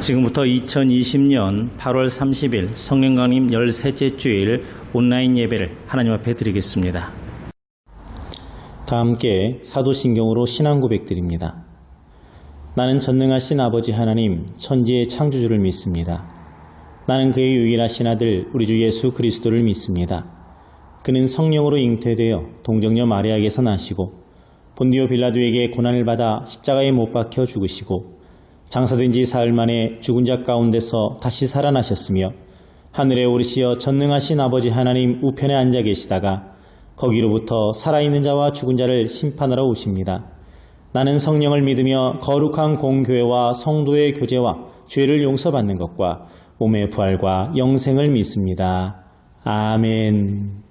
지금부터 2020년 8월 30일 성령 강림 13째 주일 온라인 예배를 하나님 앞에 드리겠습니다. 다 함께 사도신경으로 신앙 고백드립니다. 나는 전능하신 아버지 하나님 천지의 창조주를 믿습니다. 나는 그의 유일하신 아들 우리 주 예수 그리스도를 믿습니다. 그는 성령으로 잉태되어 동정녀 마리아에게서 나시고 본디오 빌라도에게 고난을 받아 십자가에 못 박혀 죽으시고 장사된 지 사흘 만에 죽은 자 가운데서 다시 살아나셨으며 하늘에 오르시어 전능하신 아버지 하나님 우편에 앉아 계시다가 거기로부터 살아있는 자와 죽은 자를 심판하러 오십니다. 나는 성령을 믿으며 거룩한 공교회와 성도의 교제와 죄를 용서받는 것과 몸의 부활과 영생을 믿습니다. 아멘.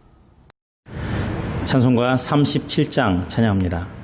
찬송가 37장 찬양합니다.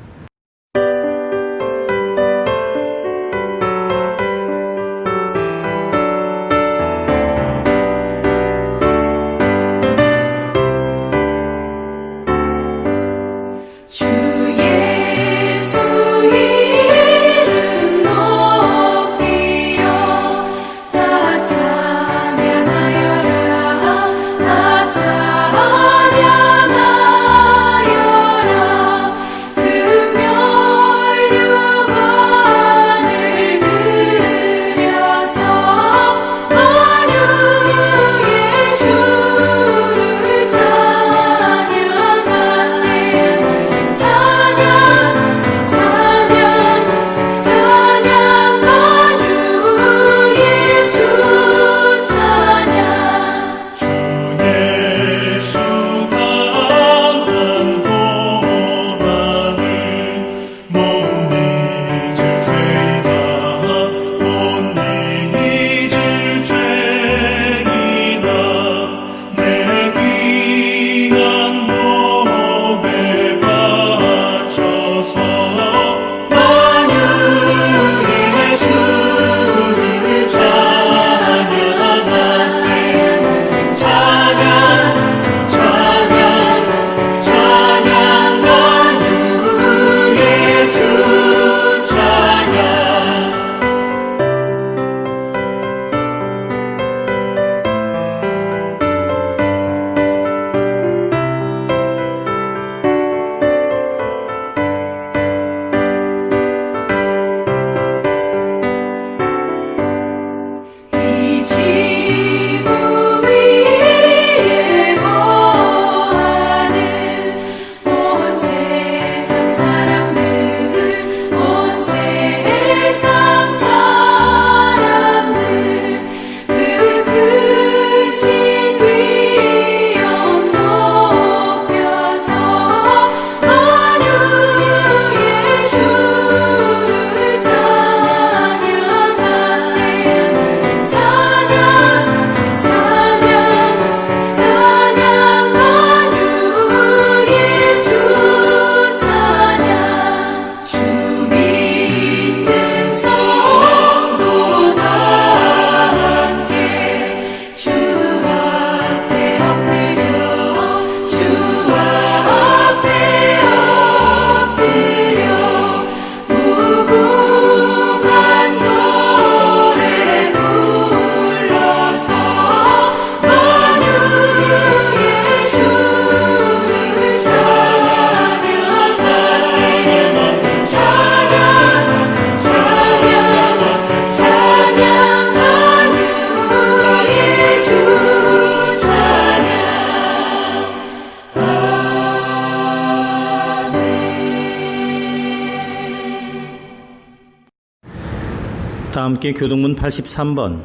다 함께 교독문 83번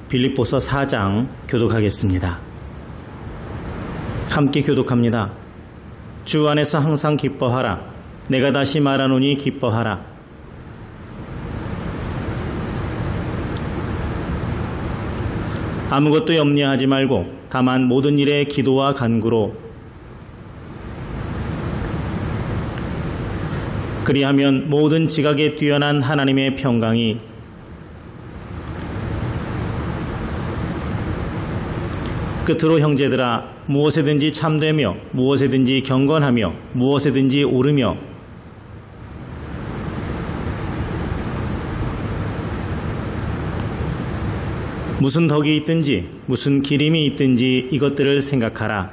빌립보서 4장 교독하겠습니다. 함께 교독합니다. 주 안에서 항상 기뻐하라. 내가 다시 말하노니 기뻐하라. 아무것도 염려하지 말고 다만 모든 일에 기도와 간구로 그리하면 모든 지각에 뛰어난 하나님의 평강이 끝으로 형제들아 무엇에든지 참되며 무엇에든지 경건하며 무엇에든지 옳으며 무슨 덕이 있든지 무슨 기림이 있든지 이것들을 생각하라.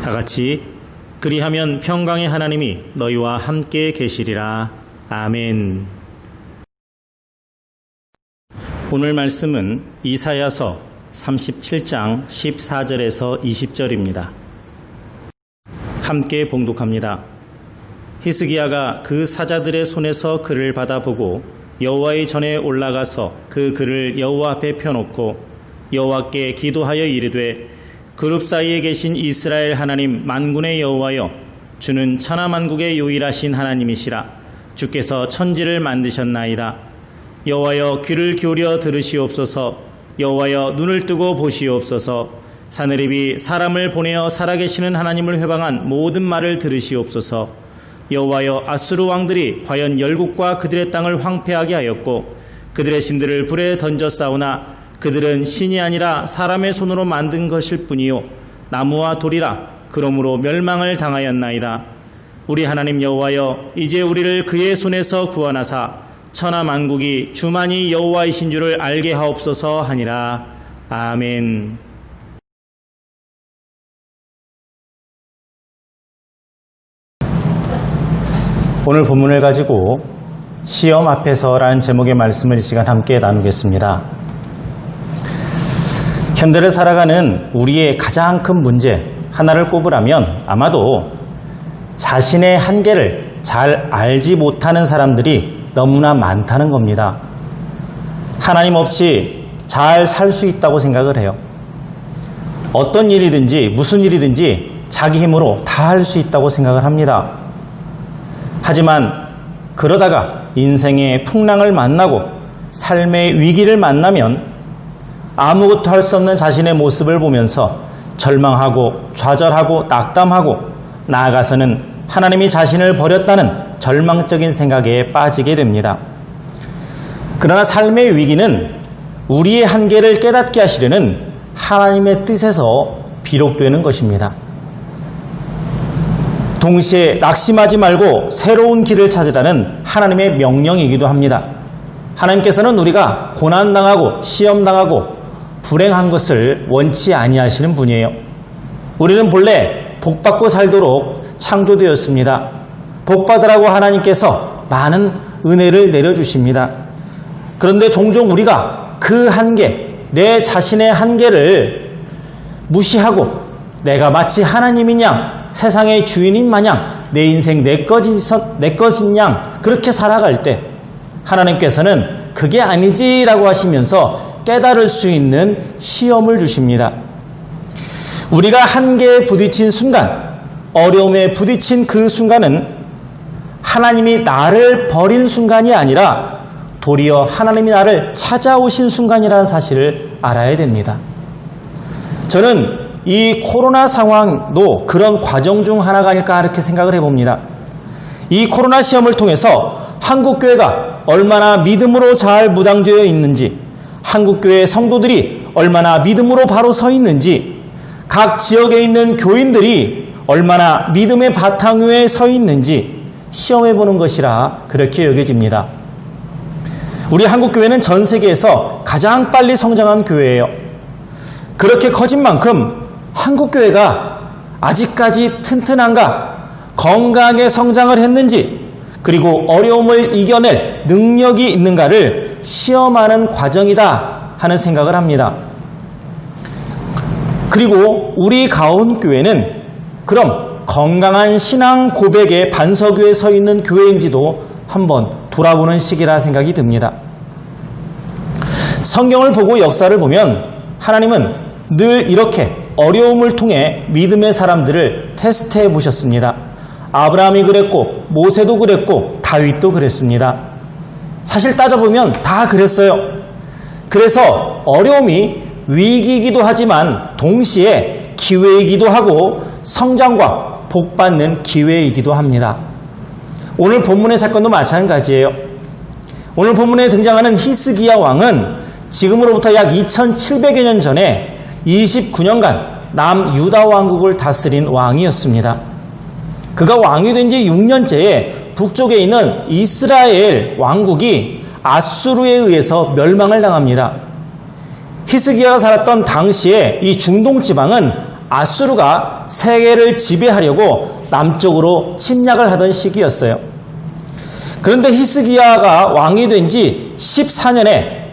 다같이 그리하면 평강의 하나님이 너희와 함께 계시리라. 아멘. 오늘 말씀은 이사야서 37장 14절에서 20절입니다. 함께 봉독합니다. 히스기야가 그 사자들의 손에서 글을 받아보고 여호와의 전에 올라가서 그 글을 여호와 앞에 펴놓고 여호와께 기도하여 이르되 그룹 사이에 계신 이스라엘 하나님 만군의 여호와여, 주는 천하만국의 유일하신 하나님이시라. 주께서 천지를 만드셨나이다. 여호와여, 귀를 기울여 들으시옵소서. 여호와여, 눈을 뜨고 보시옵소서. 사느립이 사람을 보내어 살아계시는 하나님을 회방한 모든 말을 들으시옵소서. 여호와여, 아수르 왕들이 과연 열국과 그들의 땅을 황폐하게 하였고 그들의 신들을 불에 던져 싸우나 그들은 신이 아니라 사람의 손으로 만든 것일 뿐이요 나무와 돌이라. 그러므로 멸망을 당하였나이다. 우리 하나님 여호와여, 이제 우리를 그의 손에서 구원하사 천하 만국이 주만이 여호와이신 줄을 알게 하옵소서 하니라. 아멘. 오늘 본문을 가지고 시험 앞에서라는 제목의 말씀을 이 시간 함께 나누겠습니다. 현대를 살아가는 우리의 가장 큰 문제 하나를 꼽으라면 아마도 자신의 한계를 잘 알지 못하는 사람들이 너무나 많다는 겁니다. 하나님 없이 잘 살 수 있다고 생각을 해요. 어떤 일이든지 무슨 일이든지 자기 힘으로 다 할 수 있다고 생각을 합니다. 하지만 그러다가 인생의 풍랑을 만나고 삶의 위기를 만나면 아무것도 할 수 없는 자신의 모습을 보면서 절망하고 좌절하고 낙담하고 나아가서는 하나님이 자신을 버렸다는 절망적인 생각에 빠지게 됩니다. 그러나 삶의 위기는 우리의 한계를 깨닫게 하시려는 하나님의 뜻에서 비록되는 것입니다. 동시에 낙심하지 말고 새로운 길을 찾으라는 하나님의 명령이기도 합니다. 하나님께서는 우리가 고난당하고 시험당하고 불행한 것을 원치 아니하시는 분이에요. 우리는 본래 복받고 살도록 창조되었습니다. 복받으라고 하나님께서 많은 은혜를 내려주십니다. 그런데 종종 우리가 그 한계, 내 자신의 한계를 무시하고 내가 마치 하나님인 양, 세상의 주인인 마냥 내 인생 내 것인 양 그렇게 살아갈 때 하나님께서는 그게 아니지라고 하시면서 깨달을 수 있는 시험을 주십니다. 우리가 한계에 부딪힌 순간, 어려움에 부딪힌 그 순간은 하나님이 나를 버린 순간이 아니라 도리어 하나님이 나를 찾아오신 순간이라는 사실을 알아야 됩니다. 저는 이 코로나 상황도 그런 과정 중 하나가 아닐까 이렇게 생각을 해봅니다. 이 코로나 시험을 통해서 한국교회가 얼마나 믿음으로 잘 무장되어 있는지, 한국교회 성도들이 얼마나 믿음으로 바로 서 있는지, 각 지역에 있는 교인들이 얼마나 믿음의 바탕 위에 서 있는지 시험해보는 것이라 그렇게 여겨집니다. 우리 한국교회는 전 세계에서 가장 빨리 성장한 교회예요. 그렇게 커진 만큼 한국교회가 아직까지 튼튼한가, 건강하게 성장을 했는지, 그리고 어려움을 이겨낼 능력이 있는가를 시험하는 과정이다 하는 생각을 합니다. 그리고 우리 가온교회는 그럼 건강한 신앙 고백의 반석 위에 서 있는 교회인지도 한번 돌아보는 시기라 생각이 듭니다. 성경을 보고 역사를 보면 하나님은 늘 이렇게 어려움을 통해 믿음의 사람들을 테스트해 보셨습니다. 아브라함이 그랬고 모세도 그랬고 다윗도 그랬습니다. 사실 따져보면 다 그랬어요. 그래서 어려움이 위기이기도 하지만 동시에 기회이기도 하고 성장과 복받는 기회이기도 합니다. 오늘 본문의 사건도 마찬가지예요. 오늘 본문에 등장하는 히스기야 왕은 지금으로부터 약 2700여 년 전에 29년간 남유다 왕국을 다스린 왕이었습니다. 그가 왕이 된 지 6년째에 북쪽에 있는 이스라엘 왕국이 아수르에 의해서 멸망을 당합니다. 히스기야가 살았던 당시에 이 중동 지방은 아수르가 세계를 지배하려고 남쪽으로 침략을 하던 시기였어요. 그런데 히스기야가 왕이 된 지 14년에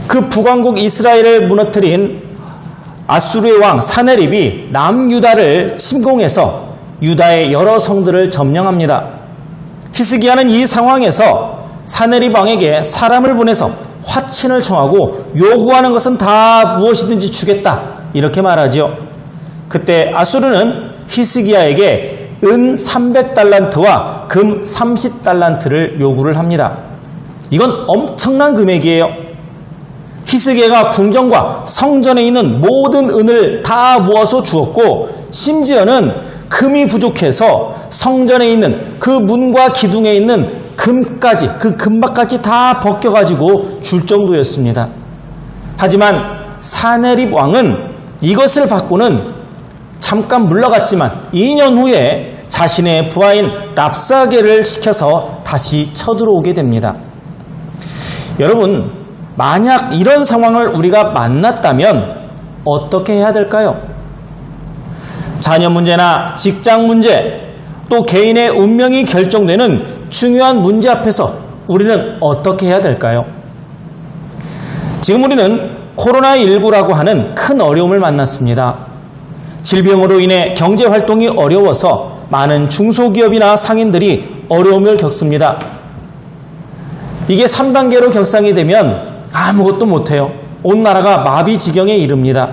그 북왕국 이스라엘을 무너뜨린 아수르의 왕 사네립이 남유다를 침공해서 유다의 여러 성들을 점령합니다. 히스기야는 이 상황에서 사네립 왕에게 사람을 보내서 화친을 청하고 요구하는 것은 다 무엇이든지 주겠다 이렇게 말하죠. 그때 아수르는 히스기야에게 은 300달란트와 금 30달란트를 요구를 합니다. 이건 엄청난 금액이에요. 히스기야가 궁전과 성전에 있는 모든 은을 다 모아서 주었고 심지어는 금이 부족해서 성전에 있는 그 문과 기둥에 있는 금까지, 그 금박까지 다 벗겨가지고 줄 정도였습니다. 하지만 사네립 왕은 이것을 받고는 잠깐 물러갔지만 2년 후에 자신의 부하인 랍사게를 시켜서 다시 쳐들어오게 됩니다. 여러분, 만약 이런 상황을 우리가 만났다면 어떻게 해야 될까요? 자녀 문제나 직장 문제, 또 개인의 운명이 결정되는 중요한 문제 앞에서 우리는 어떻게 해야 될까요? 지금 우리는 코로나19라고 하는 큰 어려움을 만났습니다. 질병으로 인해 경제활동이 어려워서 많은 중소기업이나 상인들이 어려움을 겪습니다. 이게 3단계로 격상이 되면 아무것도 못해요. 온 나라가 마비 지경에 이릅니다.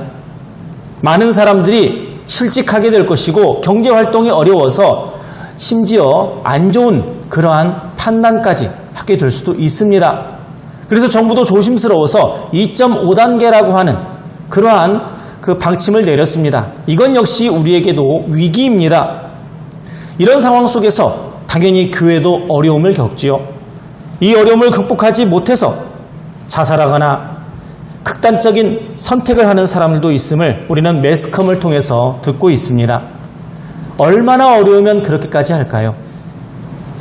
많은 사람들이 실직하게 될 것이고 경제활동이 어려워서 심지어 안 좋은 그러한 판단까지 하게 될 수도 있습니다. 그래서 정부도 조심스러워서 2.5단계라고 하는 그러한 그 방침을 내렸습니다. 이건 역시 우리에게도 위기입니다. 이런 상황 속에서 당연히 교회도 어려움을 겪지요. 이 어려움을 극복하지 못해서 자살하거나 극단적인 선택을 하는 사람들도 있음을 우리는 매스컴을 통해서 듣고 있습니다. 얼마나 어려우면 그렇게까지 할까요?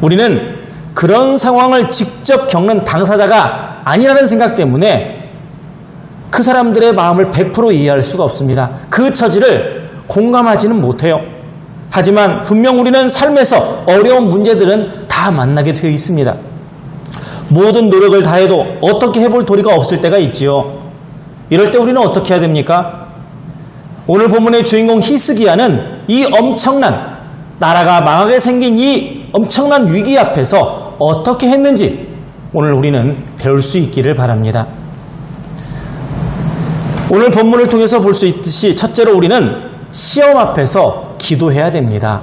우리는 그런 상황을 직접 겪는 당사자가 아니라는 생각 때문에 그 사람들의 마음을 100% 이해할 수가 없습니다. 그 처지를 공감하지는 못해요. 하지만 분명 우리는 삶에서 어려운 문제들은 다 만나게 되어 있습니다. 모든 노력을 다해도 어떻게 해볼 도리가 없을 때가 있지요. 이럴 때 우리는 어떻게 해야 됩니까? 오늘 본문의 주인공 히스기야는 이 엄청난 나라가 망하게 생긴 이 엄청난 위기 앞에서 어떻게 했는지 오늘 우리는 배울 수 있기를 바랍니다. 오늘 본문을 통해서 볼 수 있듯이 첫째로 우리는 시험 앞에서 기도해야 됩니다.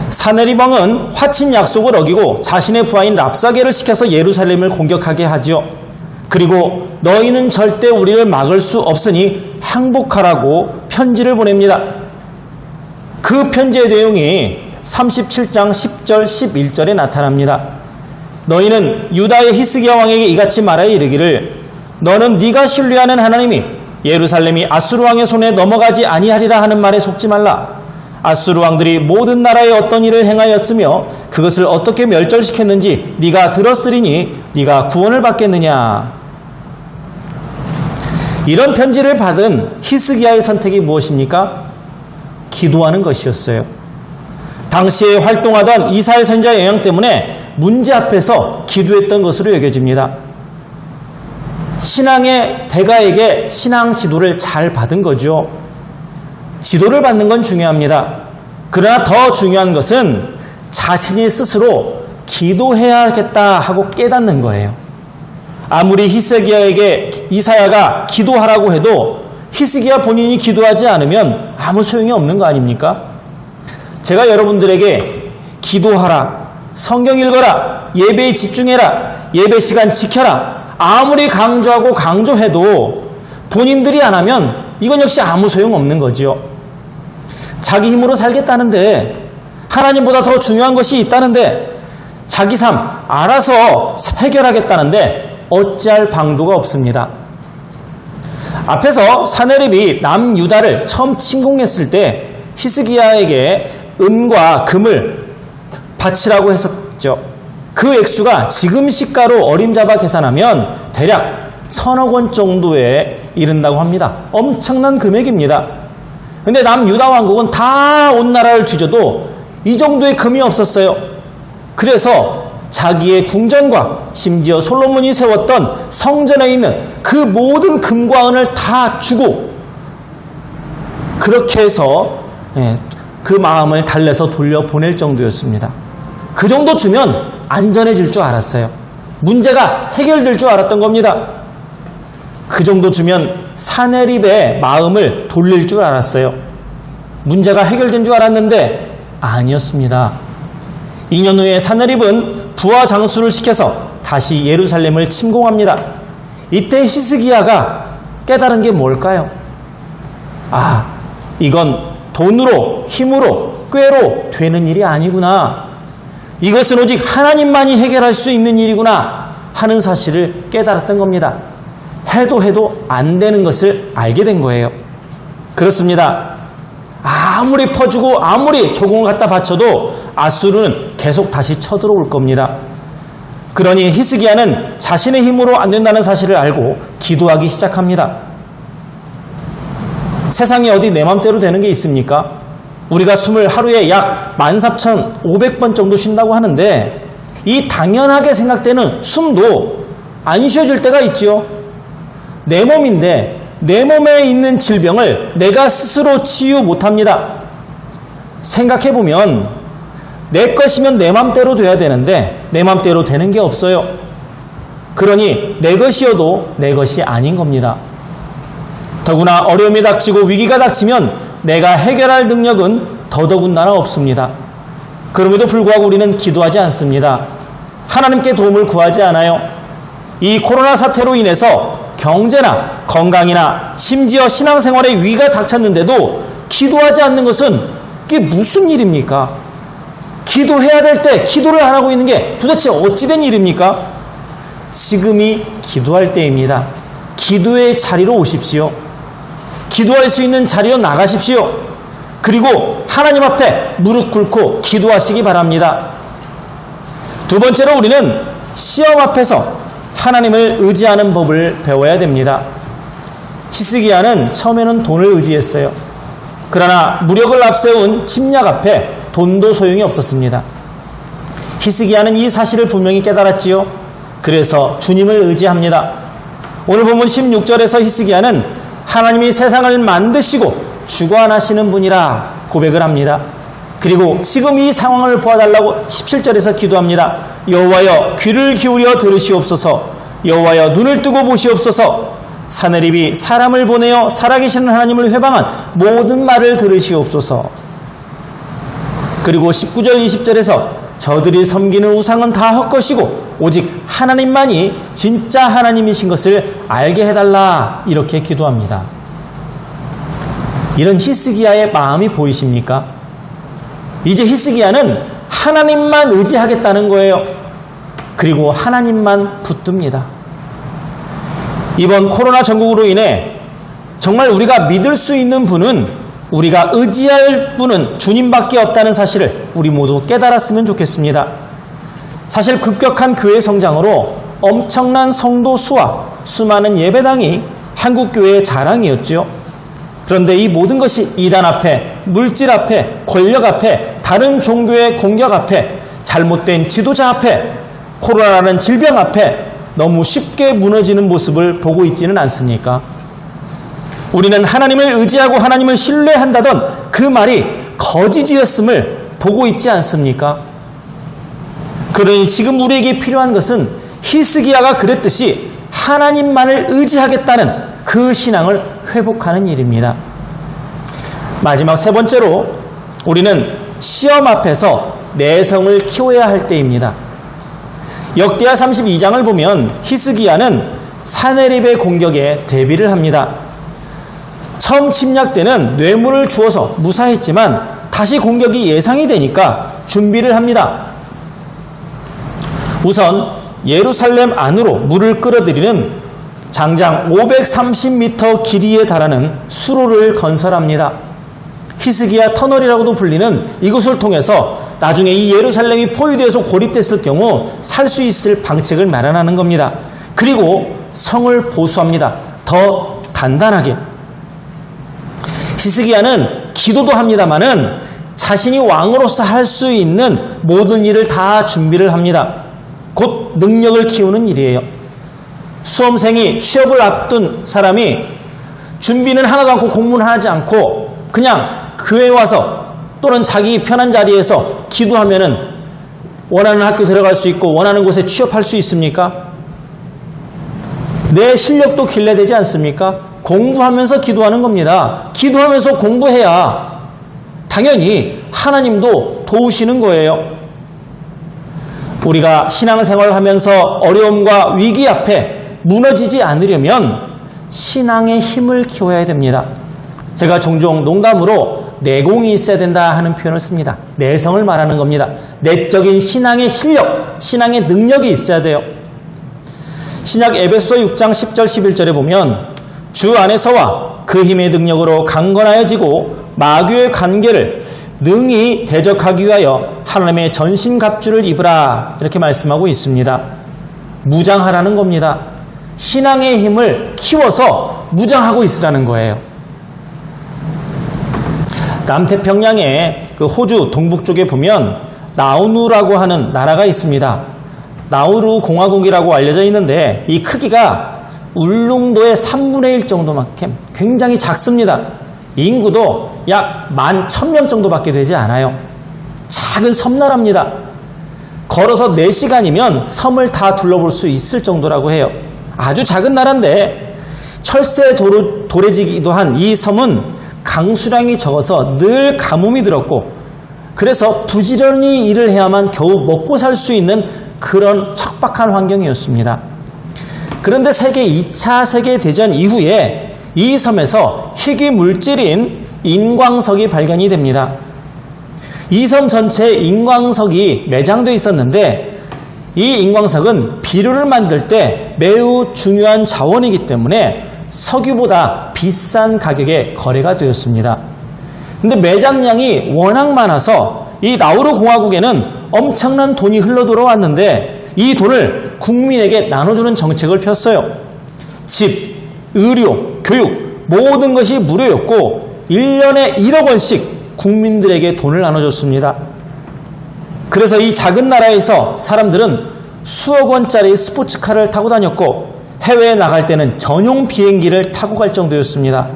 사네립 왕은 화친 약속을 어기고 자신의 부하인 랍사게를 시켜서 예루살렘을 공격하게 하죠. 그리고 너희는 절대 우리를 막을 수 없으니 항복하라고 편지를 보냅니다. 그 편지의 내용이 37장 10절 11절에 나타납니다. 너희는 유다의 히스기야 왕에게 이같이 말하여 이르기를 너는 네가 신뢰하는 하나님이 예루살렘이 아수르 왕의 손에 넘어가지 아니하리라 하는 말에 속지 말라. 아수르 왕들이 모든 나라에 어떤 일을 행하였으며 그것을 어떻게 멸절시켰는지 네가 들었으리니 네가 구원을 받겠느냐. 이런 편지를 받은 히스기야의 선택이 무엇입니까? 기도하는 것이었어요. 당시에 활동하던 이사야 선지자의 영향 때문에 문제 앞에서 기도했던 것으로 여겨집니다. 신앙의 대가에게 신앙 지도를 잘 받은 거죠. 지도를 받는 건 중요합니다. 그러나 더 중요한 것은 자신이 스스로 기도해야겠다 하고 깨닫는 거예요. 아무리 히스기야에게 이사야가 기도하라고 해도 히스기야 본인이 기도하지 않으면 아무 소용이 없는 거 아닙니까? 제가 여러분들에게 기도하라, 성경 읽어라, 예배에 집중해라, 예배 시간 지켜라 아무리 강조하고 강조해도 본인들이 안 하면 이건 역시 아무 소용없는 거지요. 자기 힘으로 살겠다는데 하나님보다 더 중요한 것이 있다는데 자기 삶 알아서 해결하겠다는데 어찌할 방도가 없습니다. 앞에서 사네립이 남유다를 처음 침공했을 때 히스기야에게 은과 금을 바치라고 했었죠. 그 액수가 지금 시가로 어림잡아 계산하면 대략 1,000억 원 정도에 이른다고 합니다. 엄청난 금액입니다. 근데 남유다 왕국은 다 온 나라를 뒤져도 이 정도의 금이 없었어요. 그래서 자기의 궁전과 심지어 솔로몬이 세웠던 성전에 있는 그 모든 금과 은을 다 주고 그렇게 해서 그 마음을 달래서 돌려보낼 정도였습니다. 그 정도 주면 안전해질 줄 알았어요. 문제가 해결될 줄 알았던 겁니다. 그 정도 주면 사내립의 마음을 돌릴 줄 알았어요. 문제가 해결된 줄 알았는데 아니었습니다. 2년 후에 사내립은 부하 장수를 시켜서 다시 예루살렘을 침공합니다. 이때 히스기야가 깨달은 게 뭘까요? 이건 돈으로, 힘으로, 꾀로 되는 일이 아니구나. 이것은 오직 하나님만이 해결할 수 있는 일이구나 하는 사실을 깨달았던 겁니다. 해도 안 되는 것을 알게 된 거예요. 그렇습니다. 아무리 퍼주고 아무리 조공을 갖다 바쳐도 아수르는 계속 다시 쳐들어올 겁니다. 그러니 히스기야는 자신의 힘으로 안 된다는 사실을 알고 기도하기 시작합니다. 세상에 어디 내 맘대로 되는 게 있습니까? 우리가 숨을 하루에 약 14,500번 정도 쉰다고 하는데 이 당연하게 생각되는 숨도 안 쉬어질 때가 있지요. 내 몸인데 내 몸에 있는 질병을 내가 스스로 치유 못합니다. 생각해보면 내 것이면 내 맘대로 돼야 되는데 내 맘대로 되는 게 없어요. 그러니 내 것이어도 내 것이 아닌 겁니다. 더구나 어려움이 닥치고 위기가 닥치면 내가 해결할 능력은 더더군다나 없습니다. 그럼에도 불구하고 우리는 기도하지 않습니다. 하나님께 도움을 구하지 않아요. 이 코로나 사태로 인해서 경제나 건강이나 심지어 신앙생활에 위기가 닥쳤는데도 기도하지 않는 것은 그게 무슨 일입니까? 기도해야 될 때 기도를 안 하고 있는 게 도대체 어찌된 일입니까? 지금이 기도할 때입니다. 기도의 자리로 오십시오. 기도할 수 있는 자리로 나가십시오. 그리고 하나님 앞에 무릎 꿇고 기도하시기 바랍니다. 두 번째로 우리는 시험 앞에서 하나님을 의지하는 법을 배워야 됩니다. 히스기야는 처음에는 돈을 의지했어요. 그러나 무력을 앞세운 침략 앞에 돈도 소용이 없었습니다. 히스기야는 이 사실을 분명히 깨달았지요. 그래서 주님을 의지합니다. 오늘 본문 16절에서 히스기야는 하나님이 세상을 만드시고 주관하시는 분이라 고백을 합니다. 그리고 지금 이 상황을 보아달라고 17절에서 기도합니다. 여호와여 귀를 기울여 들으시옵소서. 여호와여 눈을 뜨고 보시옵소서. 사내립이 사람을 보내어 살아계시는 하나님을 회방한 모든 말을 들으시옵소서. 그리고 19절 20절에서 저들이 섬기는 우상은 다 헛것이고 오직 하나님만이 진짜 하나님이신 것을 알게 해달라 이렇게 기도합니다. 이런 히스기야의 마음이 보이십니까? 이제 히스기야는 하나님만 의지하겠다는 거예요. 그리고 하나님만 붙듭니다. 이번 코로나 전국으로 인해 정말 우리가 믿을 수 있는 분은, 우리가 의지할 분은 주님밖에 없다는 사실을 우리 모두 깨달았으면 좋겠습니다. 사실 급격한 교회 성장으로 엄청난 성도 수와 수많은 예배당이 한국교회의 자랑이었죠. 그런데 이 모든 것이 이단 앞에, 물질 앞에, 권력 앞에, 다른 종교의 공격 앞에, 잘못된 지도자 앞에, 코로나라는 질병 앞에 너무 쉽게 무너지는 모습을 보고 있지는 않습니까? 우리는 하나님을 의지하고 하나님을 신뢰한다던 그 말이 거짓이었음을 보고 있지 않습니까? 그러니 지금 우리에게 필요한 것은 히스기야가 그랬듯이 하나님만을 의지하겠다는 그 신앙을 회복하는 일입니다. 마지막 세 번째로 우리는 시험 앞에서 내성을 키워야 할 때입니다. 역대하 32장을 보면 히스기야는 사내립의 공격에 대비를 합니다. 처음 침략 때는 뇌물을 주어서 무사했지만 다시 공격이 예상이 되니까 준비를 합니다. 우선 예루살렘 안으로 물을 끌어들이는 장장 530m 길이에 달하는 수로를 건설합니다. 히스기야 터널이라고도 불리는 이곳을 통해서 나중에 이 예루살렘이 포위되어서 고립됐을 경우 살 수 있을 방책을 마련하는 겁니다. 그리고 성을 보수합니다. 더 단단하게. 히스기야는 기도도 합니다마는 자신이 왕으로서 할 수 있는 모든 일을 다 준비를 합니다. 곧 능력을 키우는 일이에요. 수험생이 취업을 앞둔 사람이 준비는 하나도 않고 공부는 하지 않고 그냥 교회에 와서 또는 자기 편한 자리에서 기도하면은 원하는 학교 들어갈 수 있고 원하는 곳에 취업할 수 있습니까? 내 실력도 길러되지 않습니까? 공부하면서 기도하는 겁니다. 기도하면서 공부해야 당연히 하나님도 도우시는 거예요. 우리가 신앙생활을 하면서 어려움과 위기 앞에 무너지지 않으려면 신앙의 힘을 키워야 됩니다. 제가 종종 농담으로 내공이 있어야 된다 하는 표현을 씁니다. 내성을 말하는 겁니다. 내적인 신앙의 실력, 신앙의 능력이 있어야 돼요. 신약 에베소 6장 10절 11절에 보면 주 안에서와 그 힘의 능력으로 강건하여지고 마귀의 관계를 능히 대적하기 위하여 하나님의 전신갑주를 입으라 이렇게 말씀하고 있습니다. 무장하라는 겁니다. 신앙의 힘을 키워서 무장하고 있으라는 거예요. 남태평양의 그 호주 동북 쪽에 보면 나우루라고 하는 나라가 있습니다. 나우루 공화국이라고 알려져 있는데 이 크기가 울릉도의 3분의 1 정도만큼 굉장히 작습니다. 인구도 약 11,000명 정도밖에 되지 않아요. 작은 섬나라입니다. 걸어서 4시간이면 섬을 다 둘러볼 수 있을 정도라고 해요. 아주 작은 나라인데 철새 도래지기도 한 이 섬은 강수량이 적어서 늘 가뭄이 들었고 그래서 부지런히 일을 해야만 겨우 먹고 살 수 있는 그런 척박한 환경이었습니다. 그런데 세계 2차 세계대전 이후에 이 섬에서 희귀 물질인 인광석이 발견이 됩니다. 이 섬 전체에 인광석이 매장되어 있었는데 이 인광석은 비료를 만들 때 매우 중요한 자원이기 때문에 석유보다 비싼 가격에 거래가 되었습니다. 근데 매장량이 워낙 많아서 이 나우루 공화국에는 엄청난 돈이 흘러 들어왔는데 이 돈을 국민에게 나눠주는 정책을 폈어요. 집, 의료, 교육 모든 것이 무료였고 1년에 1억 원씩 국민들에게 돈을 나눠줬습니다. 그래서 이 작은 나라에서 사람들은 수억 원짜리 스포츠카를 타고 다녔고 해외에 나갈 때는 전용 비행기를 타고 갈 정도였습니다.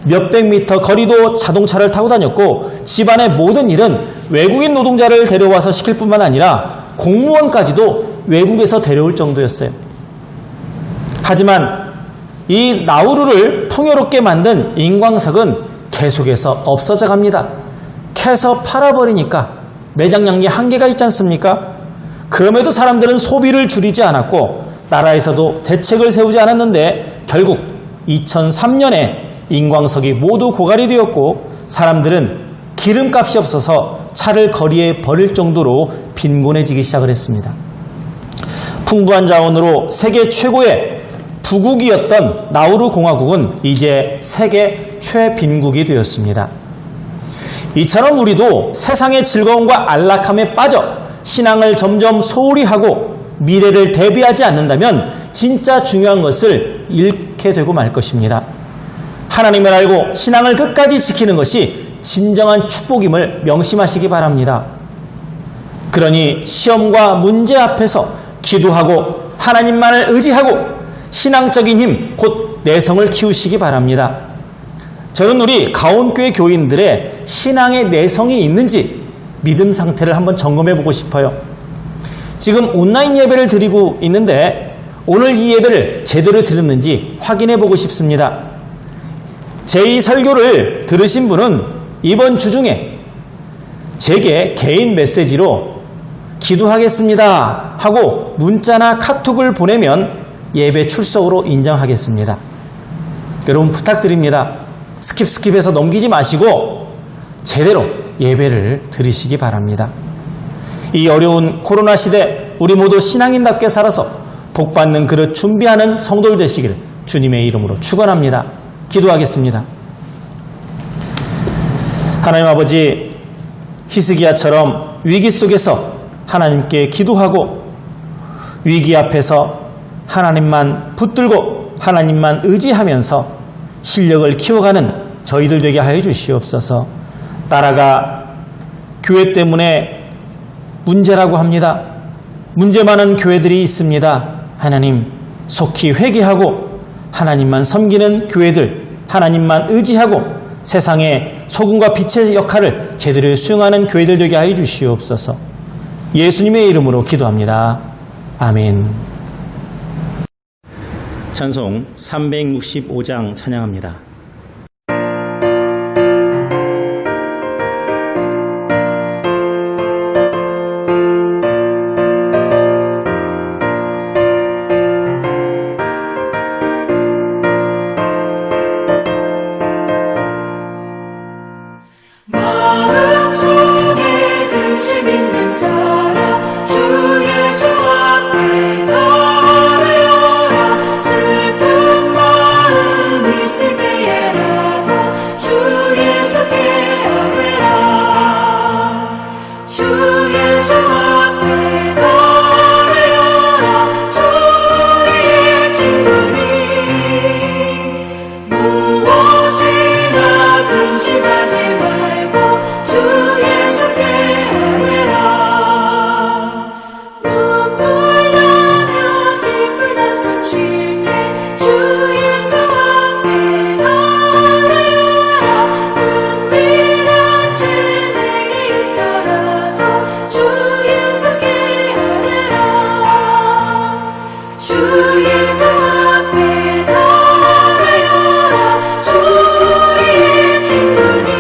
몇백 미터 거리도 자동차를 타고 다녔고 집안의 모든 일은 외국인 노동자를 데려와서 시킬 뿐만 아니라 공무원까지도 외국에서 데려올 정도였어요. 하지만 이 나우루를 풍요롭게 만든 인광석은 계속해서 없어져 갑니다. 캐서 팔아버리니까 매장량이 한계가 있지 않습니까? 그럼에도 사람들은 소비를 줄이지 않았고 나라에서도 대책을 세우지 않았는데 결국 2003년에 인광석이 모두 고갈이 되었고 사람들은 기름값이 없어서 차를 거리에 버릴 정도로 빈곤해지기 시작을 했습니다. 풍부한 자원으로 세계 최고의 부국이었던 나우루 공화국은 이제 세계 최빈국이 되었습니다. 이처럼 우리도 세상의 즐거움과 안락함에 빠져 신앙을 점점 소홀히 하고 미래를 대비하지 않는다면 진짜 중요한 것을 잃게 되고 말 것입니다. 하나님을 알고 신앙을 끝까지 지키는 것이 진정한 축복임을 명심하시기 바랍니다. 그러니 시험과 문제 앞에서 기도하고 하나님만을 의지하고 신앙적인 힘, 곧 내성을 키우시기 바랍니다. 저는 우리 가온교회 교인들의 신앙의 내성이 있는지 믿음 상태를 한번 점검해 보고 싶어요. 지금 온라인 예배를 드리고 있는데 오늘 이 예배를 제대로 들었는지 확인해 보고 싶습니다. 제 이 설교를 들으신 분은 이번 주 중에 제게 개인 메시지로 기도하겠습니다 하고 문자나 카톡을 보내면 예배 출석으로 인정하겠습니다. 여러분 부탁드립니다. 스킵해서 넘기지 마시고 제대로 예배를 드리시기 바랍니다. 이 어려운 코로나 시대 우리 모두 신앙인답게 살아서 복받는 그릇 준비하는 성도들 되시길 주님의 이름으로 히스기야처럼 위기 속에서 하나님께 기도하고 위기 앞에서 하나님만 붙들고 하나님만 의지하면서 실력을 키워가는 저희들 되게 하여 주시옵소서. 나라가 교회 때문에 문제라고 합니다. 문제 많은 교회들이 있습니다. 하나님, 속히 회개하고 하나님만 섬기는 교회들, 하나님만 의지하고 세상의 소금과 빛의 역할을 제대로 수행하는 교회들 되게 하여 주시옵소서. 예수님의 이름으로 기도합니다. 아멘. 찬송 365장 찬양합니다. 마음속에 근심 있는 사람 주 예수 앞에 나아가라. 슬픈 마음 있을 때에라도 주 예수께 아뢰라. 주 예수 앞에 나아가라. 주 우리의 친구니 무엇이나 근심하지 말고 주 예수께 아뢰라. 눈물 나며 기쁜 한숨 쉴 때 주 예수 앞에 아뢰라. 은밀한 죄 내게 있더라도 주 예수께 아뢰라. 주 예수 앞에 아뢰라. 주 우리의 친구니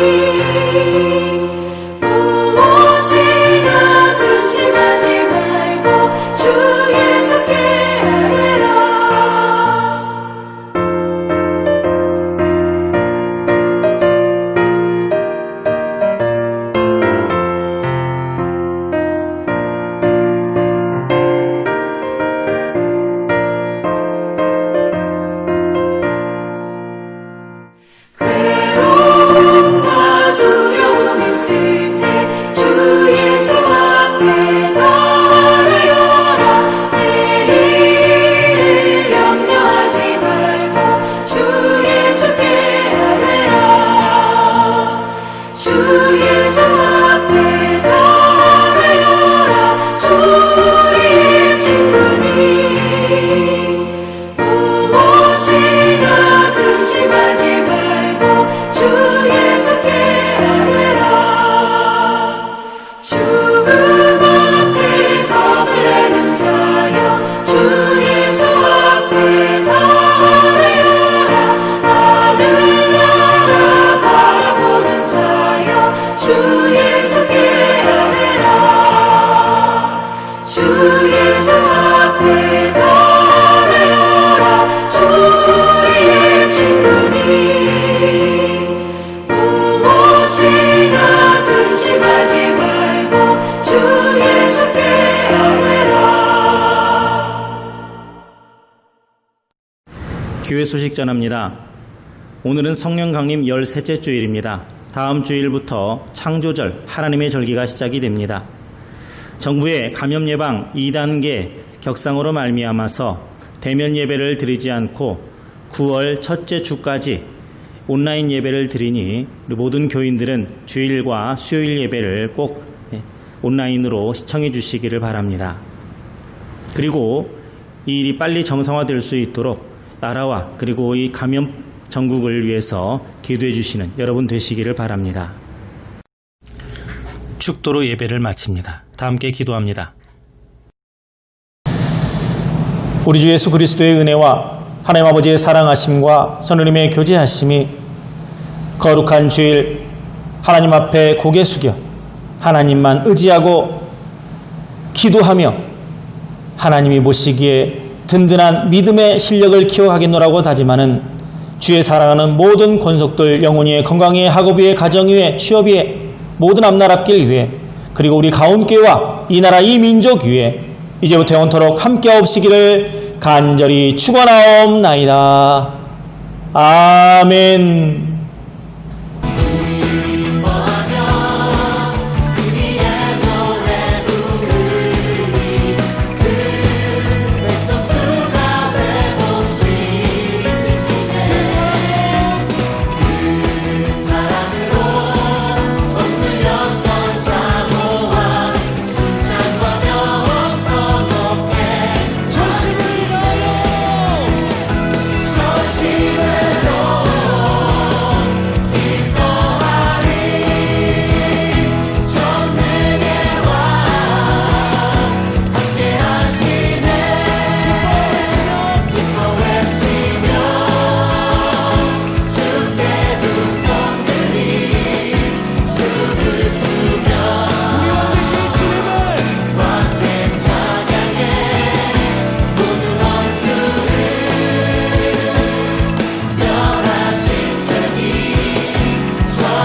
무엇이나 근심하지 말고 주 예수께 아뢰라. 괴로움과 두려움 있을 때 주 예수 앞에 나아가라. 내일을 염려하지 말고 주 예수께 아뢰라. 주 예수 앞에 나아가라. 주 우리의 친구니 무엇이나 근심하지 말고 주 예수께 아뢰라. 죽음 앞에 겁을 내는 자여 주 예수 앞에 나아가라. 하늘나라 바라보는 자여 주 예수께 아뢰라. 주 예수 앞에 나아가라. 주 우리의 친구니 무엇이나 근심하지 말고 주 예수께 아뢰라. 교회 소식 전합니다. 오늘은 성령 강림 13째 주일입니다. 다음 주일부터 창조절 하나님의 절기가 시작이 됩니다. 정부의 감염 예방 2단계 격상으로 말미암아서 대면 예배를 드리지 않고 9월 첫째 주까지 온라인 예배를 드리니 우리 모든 교인들은 주일과 수요일 예배를 꼭 온라인으로 시청해 주시기를 바랍니다. 그리고 이 일이 빨리 정상화될 수 있도록 나라와 그리고 이 감염 전국을 위해서 기도해 주시는 여러분 되시기를 바랍니다. 축도로 예배를 마칩니다. 다 함께 기도합니다. 우리 주 예수 그리스도의 은혜와 하나님 아버지의 사랑하심과 성령님의 교제하심이 거룩한 주일 하나님 앞에 고개 숙여 하나님만 의지하고 기도하며 하나님이 보시기에 든든한 믿음의 실력을 키워가겠노라고 다짐하는 주의 사랑하는 모든 권속들 영혼위에 건강위에 학업위에 가정위에 취업위에 모든 앞날 앞길 위에 그리고 우리 가온교회와 이 나라 이 민족 위에 이제부터 영원토록 함께하옵시기를 간절히 축원하옵나이다. 아멘.